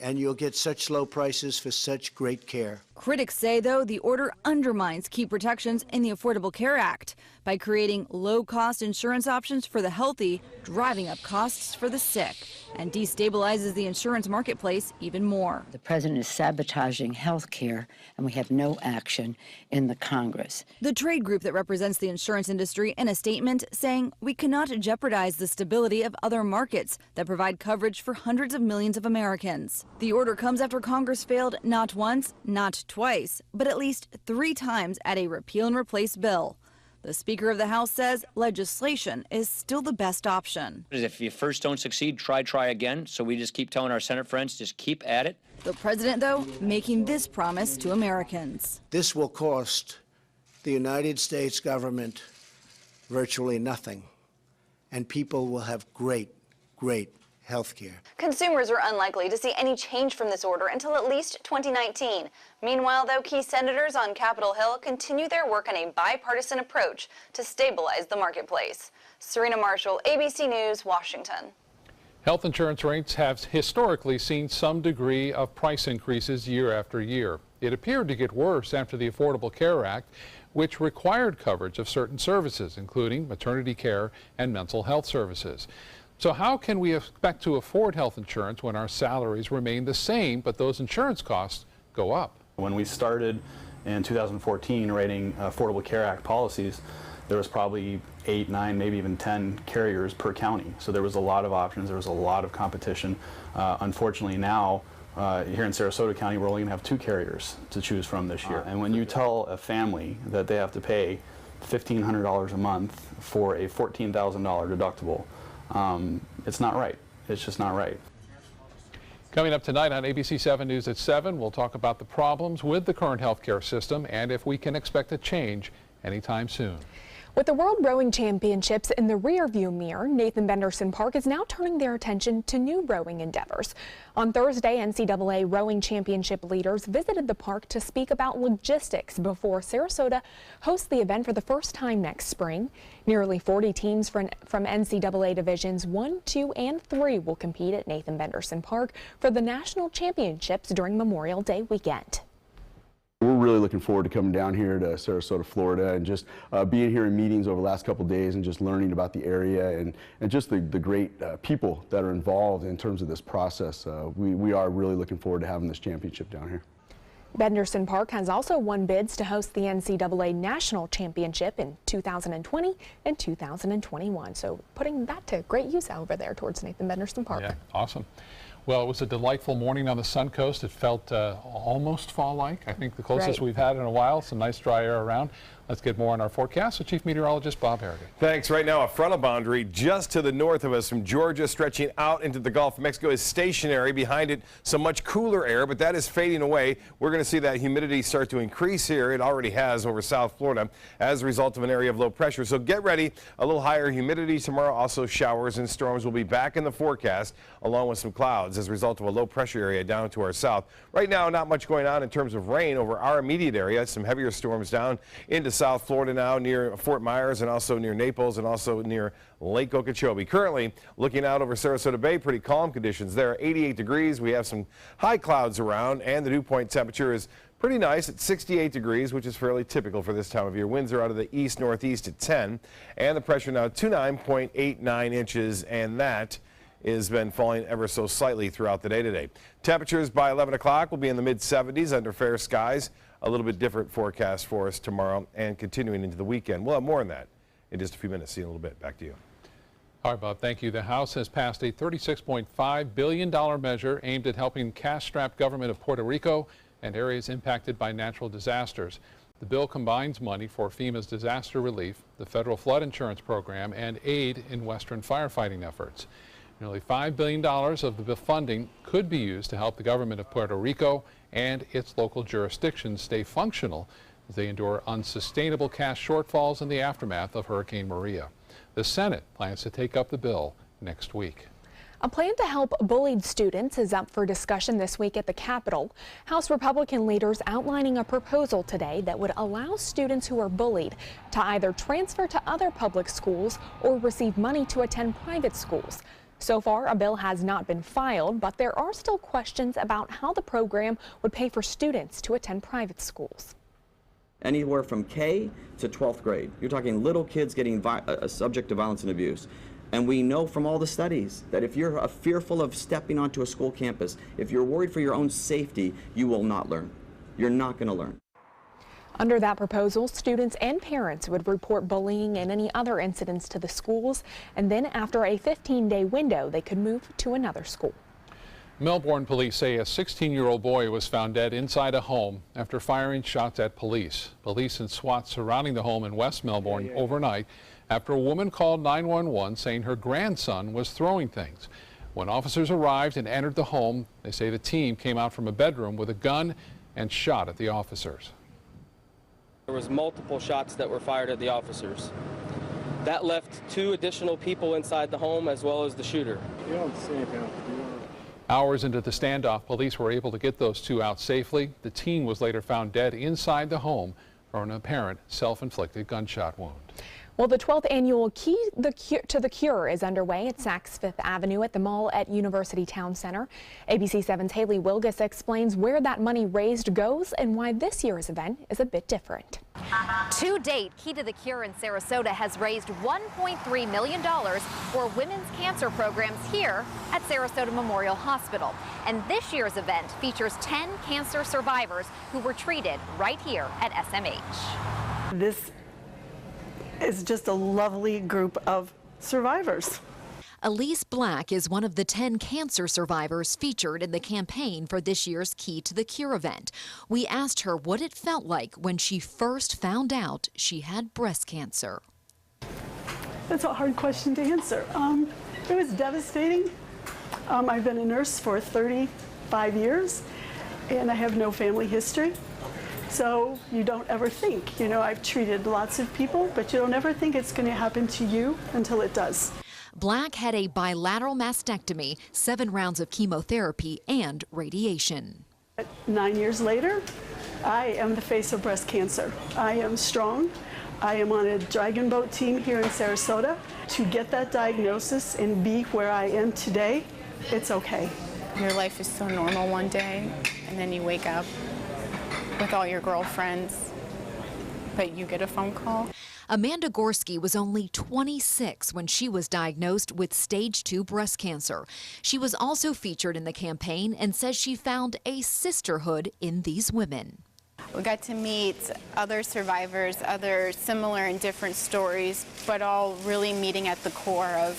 S13: and you'll get such low prices for such great care.
S2: Critics say, though, the order undermines key protections in the Affordable Care Act by creating low-cost insurance options for the healthy, driving up costs for the sick, and destabilizes the insurance marketplace even more.
S3: The president is sabotaging health care, and we have no action in the Congress.
S2: The trade group that represents the insurance industry in a statement saying we cannot jeopardize the stability of other markets that provide coverage for hundreds of millions of Americans. The order comes after Congress failed not once, not twice, but at least 3 times at a repeal and replace bill. The Speaker of the House says legislation is still the best option.
S7: If you first don't succeed, try again. So we just keep telling our Senate friends, just keep at it.
S2: The president, though, making this promise to Americans.
S13: This will cost the United States government virtually nothing, and people will have great health care.
S8: Consumers are unlikely to see any change from this order until at least 2019. Meanwhile, though, key senators on Capitol Hill continue their work on a bipartisan approach to stabilize the marketplace. Serena Marshall, ABC News, Washington.
S5: Health insurance rates have historically seen some degree of price increases year after year. It appeared to get worse after the Affordable Care Act, which required coverage of certain services, including maternity care and mental health services. So how can we expect to afford health insurance when our salaries remain the same, but those insurance costs go up?
S22: When we started in 2014 writing Affordable Care Act policies, there was probably 8, 9, maybe even 10 carriers per county. So there was a lot of options, there was a lot of competition. Unfortunately now, here in Sarasota County, we're only going to have 2 carriers to choose from this year. And when you tell a family that they have to pay $1,500 a month for a $14,000 deductible, it's not right. It's just not right.
S5: Coming up tonight on ABC 7 News at 7, we'll talk about the problems with the current healthcare system and if we can expect a change anytime soon.
S4: With the World Rowing Championships in the rearview mirror, Nathan Benderson Park is now turning their attention to new rowing endeavors. On Thursday, NCAA Rowing Championship leaders visited the park to speak about logistics before Sarasota hosts the event for the first time next spring. Nearly 40 teams from NCAA Divisions 1, 2, and 3 will compete at Nathan Benderson Park for the national championships during Memorial Day weekend.
S23: We're really looking forward to coming down here to Sarasota, Florida, and just being here in meetings over the last couple of days and just learning about the area and just the great people that are involved in terms of this process. We are really looking forward to having this championship down here.
S4: Benderson Park has also won bids to host the NCAA National Championship in 2020 and 2021. So putting that to great use over there towards Nathan Benderson Park.
S5: Yeah, awesome. Well, it was a delightful morning on the Suncoast. It felt almost fall-like. I think the closest we've had in a while. Some nice dry air around. Let's get more on our forecast with Chief Meteorologist Bob Harrigan.
S9: Thanks. Right now, a frontal boundary just to the north of us from Georgia stretching out into the Gulf of Mexico is stationary. Behind it, some much cooler air, but that is fading away. We're going to see that humidity start to increase here. It already has over South Florida as a result of an area of low pressure. So get ready. A little higher humidity tomorrow. Also, showers and storms will be back in the forecast along with some clouds as a result of a low pressure area down to our south. Right now, not much going on in terms of rain over our immediate area. Some heavier storms down into South Florida now near Fort Myers and also near Naples and also near Lake Okeechobee. Currently looking out over Sarasota Bay, pretty calm conditions there. 88 degrees. We have some high clouds around and the dew point temperature is pretty nice at 68 degrees, which is fairly typical for this time of year. Winds are out of the east-northeast at 10 and the pressure now 29.89 inches, and that has been falling ever so slightly throughout the day today. Temperatures by 11 o'clock will be in the mid-70s under fair skies. A little bit different forecast for us tomorrow and continuing into the weekend. We'll have more on that in just a few minutes. See you in a little bit. Back to you.
S5: All right, Bob, thank you. The House has passed a $36.5 billion measure aimed at helping cash-strapped government of Puerto Rico and areas impacted by natural disasters. The bill combines money for FEMA's disaster relief, the federal flood insurance program, and aid in Western firefighting efforts. Nearly $5 billion of the funding could be used to help the government of Puerto Rico and its local jurisdictions stay functional as they endure unsustainable cash shortfalls in the aftermath of Hurricane Maria. The Senate plans to take up the bill next week.
S4: A plan to help bullied students is up for discussion this week at the Capitol. House Republican leaders outlining a proposal today that would allow students who are bullied to either transfer to other public schools or receive money to attend private schools. So far, a bill has not been filed, but there are still questions about how the program would pay for students to attend private schools.
S10: Anywhere from K to 12th grade. You're talking little kids getting subject to violence and abuse. And we know from all the studies that if you're fearful of stepping onto a school campus, if you're worried for your own safety, you will not learn. You're not going to learn.
S4: Under that proposal, students and parents would report bullying and any other incidents to the schools, and then after a 15-day window, they could move to another school.
S5: Melbourne police say a 16-year-old boy was found dead inside a home after firing shots at police. Police and SWAT surrounding the home in West Melbourne overnight after a woman called 911 saying her grandson was throwing things. When officers arrived and entered the home, they say the team came out from a bedroom with a gun and shot at the officers.
S12: There was multiple shots that were fired at the officers. That left 2 additional people inside the home as well as the shooter.
S16: You don't see anything.
S5: Hours into the standoff, police were able to get those 2 out safely. The teen was later found dead inside the home from an apparent self-inflicted gunshot wound.
S4: Well, the 12th annual Key to the Cure is underway at Saks Fifth Avenue at the mall at University Town Center. ABC 7's Haley Wilgus explains where that money raised goes and why this year's event is a bit different.
S21: To date, Key to the Cure in Sarasota has raised $1.3 million for women's cancer programs here at Sarasota Memorial Hospital. And this year's event features 10 cancer survivors who were treated right here at SMH.
S24: This is just a lovely group of survivors.
S25: Elise Black is one of the 10 cancer survivors featured in the campaign for this year's Key to the Cure event. We asked her what it felt like when she first found out she had breast cancer.
S24: That's a hard question to answer. It was devastating. I've been a nurse for 35 years, and I have no family history. So you don't ever think, I've treated lots of people, but you don't ever think it's going to happen to you until it does.
S25: Black had a bilateral mastectomy, 7 rounds of chemotherapy, and radiation.
S24: 9 years later, I am the face of breast cancer. I am strong. I am on a Dragon Boat team here in Sarasota. To get that diagnosis and be where I am today, it's okay.
S26: Your life is so normal one day, and then you wake up with all your girlfriends, but you get a phone call.
S25: Amanda Gorski was only 26 when she was diagnosed with stage 2 breast cancer. She was also featured in the campaign and says she found a sisterhood in these women.
S26: We got to meet other survivors, other similar and different stories, but all really meeting at the core of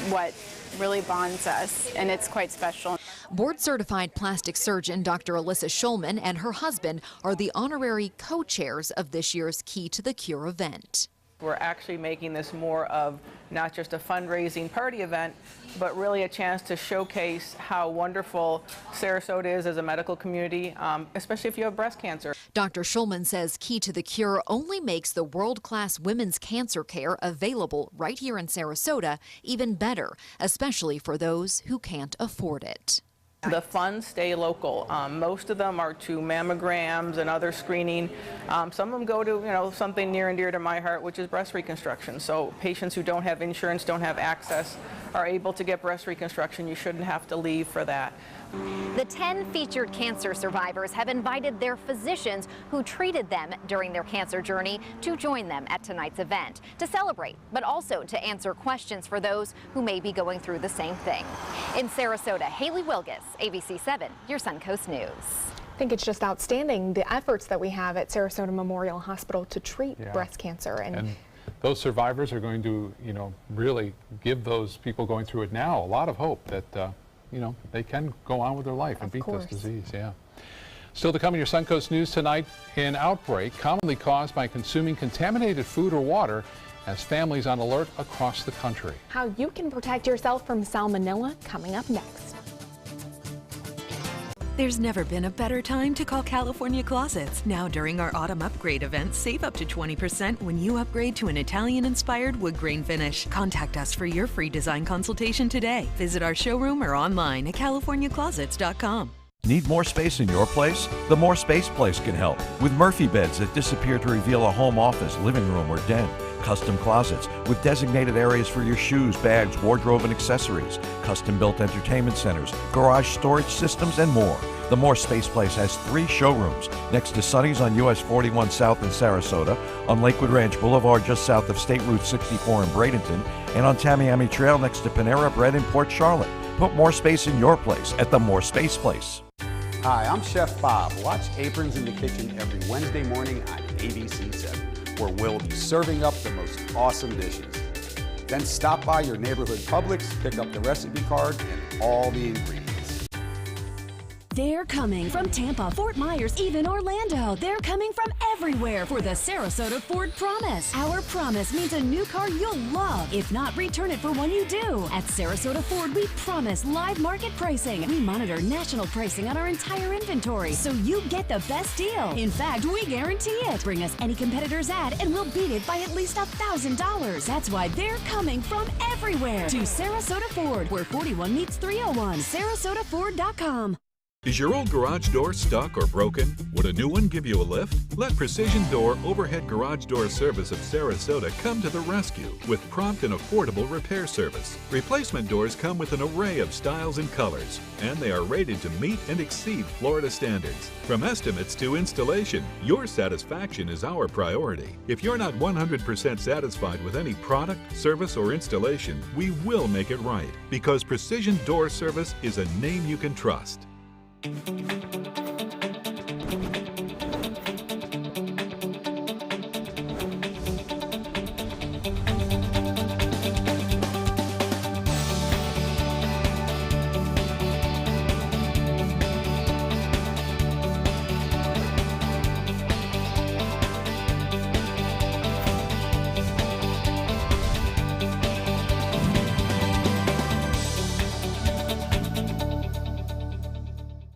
S26: what really bonds us, and it's quite special.
S25: Board-certified plastic surgeon Dr. Alyssa Schulman and her husband are the honorary co-chairs of this year's Key to the Cure event.
S11: We're actually making this more of not just a fundraising party event, but really a chance to showcase how wonderful Sarasota is as a medical community, especially if you have breast cancer.
S25: Dr. Schulman says Key to the Cure only makes the world-class women's cancer care available right here in Sarasota even better, especially for those who can't afford it.
S11: The funds stay local. Most of them are to mammograms and other screening. Some of them go to, something near and dear to my heart, which is breast reconstruction. So patients who don't have insurance, don't have access, are able to get breast reconstruction. You shouldn't have to leave for that.
S21: The 10 featured cancer survivors have invited their physicians who treated them during their cancer journey to join them at tonight's event to celebrate, but also to answer questions for those who may be going through the same thing. In Sarasota, Haley Wilgus, ABC 7, your Suncoast News.
S4: I think it's just outstanding, the efforts that we have at Sarasota Memorial Hospital to treat breast cancer. And
S5: those survivors are going to, really give those people going through it now a lot of hope that, they can go on with their life and beat this disease. Yeah. Still to come in your Suncoast News tonight, an outbreak commonly caused by consuming contaminated food or water has families on alert across the country.
S4: How you can protect yourself from salmonella coming up next.
S15: There's never been a better time to call California Closets. Now during our autumn upgrade event, save up to 20% when you upgrade to an Italian-inspired wood grain finish. Contact us for your free design consultation today. Visit our showroom or online at californiaclosets.com.
S14: Need more space in your place? The More Space Place can help with Murphy beds that disappear to reveal a home office, living room, or den. Custom closets with designated areas for your shoes, bags, wardrobe, and accessories. Custom-built entertainment centers, garage storage systems, and more. The More Space Place has 3 showrooms next to Sonny's on US 41 South in Sarasota, on Lakewood Ranch Boulevard just south of State Route 64 in Bradenton, and on Tamiami Trail next to Panera Bread in Port Charlotte. Put more space in your place at the More Space Place.
S17: Hi, I'm Chef Bob. Watch Aprons in the Kitchen every Wednesday morning on ABC 7, where we'll be serving up the most awesome dishes. Then stop by your neighborhood Publix, pick up the recipe card and all the ingredients.
S18: They're coming from Tampa, Fort Myers, even Orlando. They're coming from everywhere for the Sarasota Ford Promise. Our promise means a new car you'll love. If not, return it for one you do. At Sarasota Ford, we promise live market pricing. We monitor national pricing on our entire inventory, so you get the best deal. In fact, we guarantee it. Bring us any competitor's ad and we'll beat it by at least $1,000. That's why they're coming from everywhere to Sarasota Ford, where 41 meets 301. SarasotaFord.com.
S19: Is your old garage door stuck or broken? Would a new one give you a lift? Let Precision Door Overhead Garage Door Service of Sarasota come to the rescue with prompt and affordable repair service. Replacement doors come with an array of styles and colors, and they are rated to meet and exceed Florida standards. From estimates to installation, your satisfaction is our priority. If you're not 100% satisfied with any product, service, or installation, we will make it right, because Precision Door Service is a name you can trust.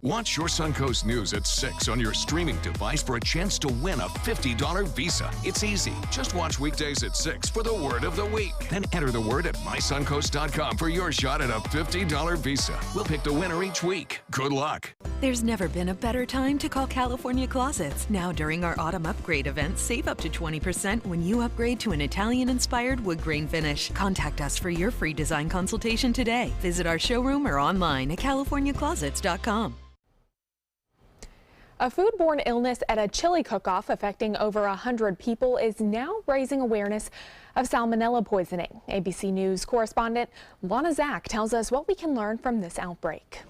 S6: Watch your Suncoast News at 6 on your streaming device for a chance to win a $50 Visa. It's easy. Just watch weekdays at 6 for the word of the week. Then enter the word at mysuncoast.com for your shot at a $50 Visa. We'll pick the winner each week. Good luck.
S15: There's never been a better time to call California Closets. Now during our autumn upgrade event, save up to 20% when you upgrade to an Italian-inspired wood grain finish. Contact us for your free design consultation today. Visit our showroom or online at californiaclosets.com.
S4: A foodborne illness at a chili cook-off affecting over 100 people is now raising awareness of salmonella poisoning. ABC News correspondent Lana Zach tells us what we can learn from this outbreak.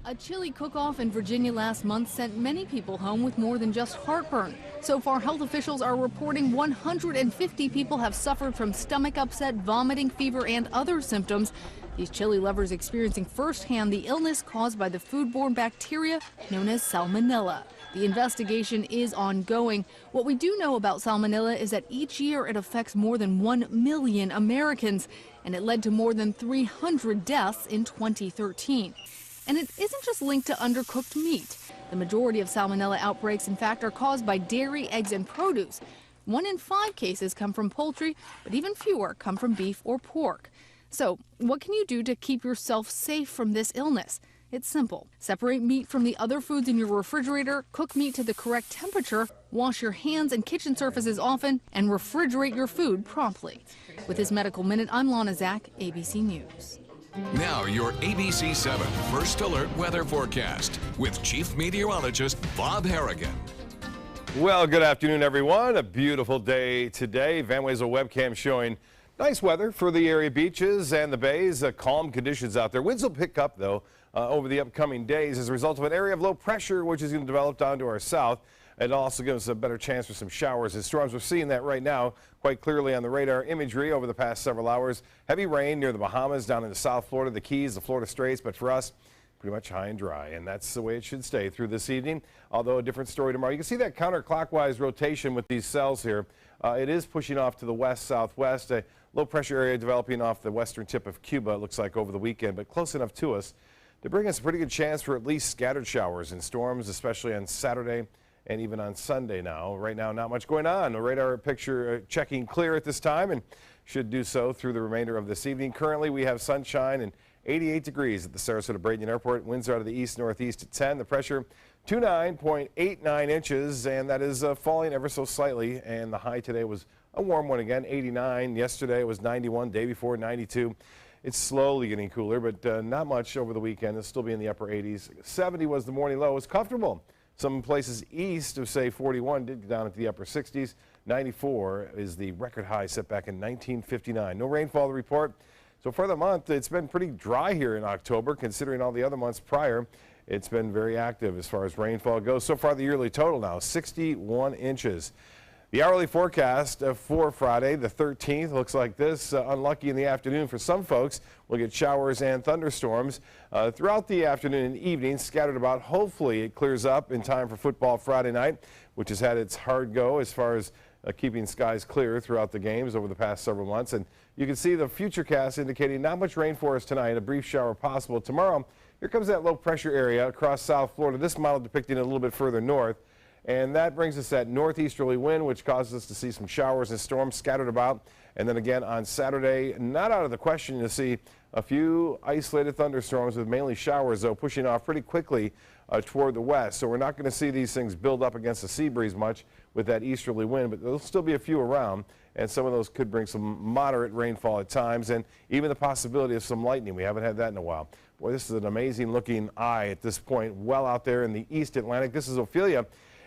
S1: A chili cook-off in Virginia last month sent many people home with more than just heartburn. So far, health officials are reporting 150 people have suffered from stomach upset, vomiting, fever, and other symptoms. These chili lovers experiencing firsthand the illness caused by the foodborne bacteria known as Salmonella. The investigation is ongoing. What we do know about Salmonella is that each year it affects more than 1 million Americans, and it led to more than 300 deaths in 2013. And it isn't just linked to undercooked meat. The majority of Salmonella outbreaks, in fact, are caused by dairy, eggs, and produce. 1 in 5 cases come from poultry, but even fewer come from beef or pork. So, what can you do to keep yourself safe from this illness? It's simple. Separate meat from the other foods in your refrigerator, cook meat to the correct temperature, wash your hands and kitchen surfaces often, and refrigerate your food promptly. With this Medical Minute, I'm Lana Zach, ABC News.
S6: Now your ABC 7 First Alert weather forecast with Chief Meteorologist Bob Harrigan.
S9: Well, good afternoon, everyone. A beautiful day today. Van Wezel webcam showing nice weather for the area beaches and the bays. Calm conditions out there. Winds will pick up, though, over the upcoming days as a result of an area of low pressure, which is going to develop down to our south. It also gives us a better chance for some showers and storms. We're seeing that right now quite clearly on the radar imagery over the past several hours. Heavy rain near the Bahamas, down into South Florida, the Keys, the Florida Straits, but for us, pretty much high and dry, and that's the way it should stay through this evening, although a different story tomorrow. You can see that counterclockwise rotation with these cells here. It is pushing off to the west-southwest, a low-pressure area developing off the western tip of Cuba, it looks like, over the weekend, but close enough to us to bring us a pretty good chance for at least scattered showers and storms, especially on Saturday and even on Sunday now. Right now, not much going on. The radar picture checking clear at this time and should do so through the remainder of this evening. Currently, we have sunshine and 88 degrees at the Sarasota-Bradenton Airport. Winds are out of the east-northeast at 10. The pressure, 29.89 inches, and that is falling ever so slightly. And the high today was a warm one again, 89. Yesterday it was 91. Day before, 92. It's slowly getting cooler, but not much over the weekend. It'll still be in the upper 80s. 70 was the morning low. It's comfortable. Some places east of, say, 41 did go down into the upper 60s. 94 is the record high set back in 1959. No rainfall to report. So for the month, it's been pretty dry here in October, considering all the other months prior. It's been very active as far as rainfall goes. So far, the yearly total now, 61 inches. The hourly forecast for Friday, the 13th, looks like this. Unlucky in the afternoon for some folks. We'll get showers and thunderstorms throughout the afternoon and evening, scattered about. Hopefully, it clears up in time for football Friday night, which has had its hard go as far as keeping skies clear throughout the games over the past several months. And you can see the futurecast indicating not much rain for us tonight, a brief shower possible. Tomorrow, here comes that low pressure area across South Florida. This model depicting it a little bit further north. And that brings us that northeasterly wind, which causes us to see some showers and storms scattered about. And then again on Saturday, not out of the question to see a few isolated thunderstorms with mainly showers, though, pushing off pretty quickly toward the west. So we're not going to see these things build up against the sea breeze much with that easterly wind, but there'll still be a few around. And some of those could bring some moderate rainfall at times and even the possibility of some lightning. We haven't had that in a while. Boy, this is an amazing looking eye at this point, well out there in the East Atlantic. This is Ophelia.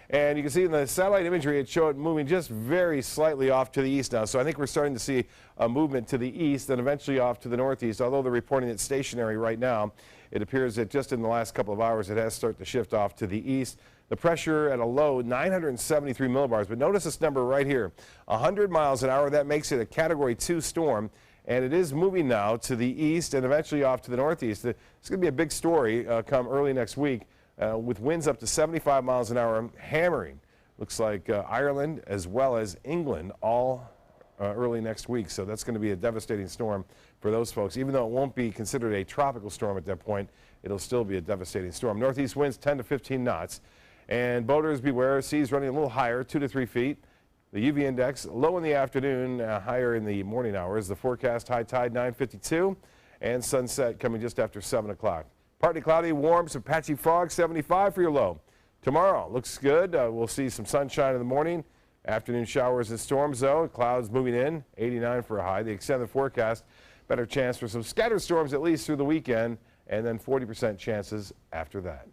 S9: And you can see in the satellite imagery, it showed it moving just very slightly off to the east now. So I think we're starting to see a movement to the east and eventually off to the northeast. Although they're reporting it stationary right now, it appears that just in the last couple of hours, it has started to shift off to the east. The pressure at a low, 973 millibars. But notice this number right here, 100 miles an hour. That makes it a Category 2 storm. And it is moving now to the east and eventually off to the northeast. It's going to be a big story come early next week. With winds up to 75 miles an hour, hammering. Looks like Ireland as well as England all early next week. So that's going to be a devastating storm for those folks. Even though it won't be considered a tropical storm at that point, it'll still be a devastating storm. Northeast winds 10 to 15 knots. And boaters beware, seas running a little higher, 2 to 3 feet. The UV index low in the afternoon, higher in the morning hours. The forecast high tide 9:52 and sunset coming just after 7 o'clock. Partly cloudy, warm, some patchy fog, 75 for your low. Tomorrow looks good. We'll see some sunshine in the morning. Afternoon showers and storms, though. Clouds moving in, 89 for a high. They extend the forecast. Better chance for some scattered storms at least through the weekend, and then 40% chances after that.